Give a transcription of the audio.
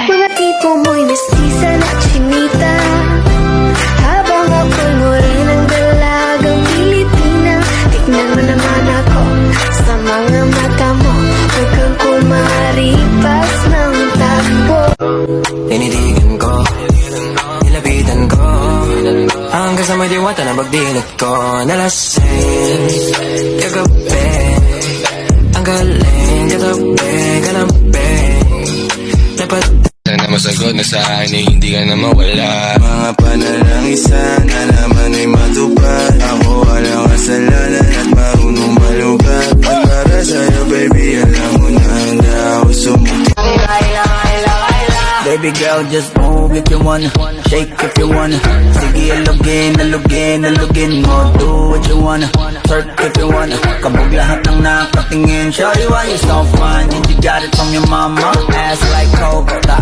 Mga tipo mo'y mestiza na chinita, habang ako'y morenang dalagang Pilipina. Tignan mo naman ako sa mga mata mo, huwag kang kumaripas ng takbo. Tinitigan ko, nilapitan ko, hanggang sa may diwata na magdilat ko. Nalasing, kagabi, ang galing, katabi, kalambing. Dapat sana masagot na sa akin eh, hindi ka na mawala. Mga panalangin sana naman ay matupad. Ako walang kasalanan at marunong malugat. At para sa'yo baby, alam mo na handa ako sumuti. Baby girl, just move if you wanna, shake if you wanna. Sige, alugin, alugin, alugin mo. Do what you wanna, twerk if you wanna. Kabog lahat ng nakatingin. Shawty, why you so fine? And you got it from your mama. Ass like Cobra.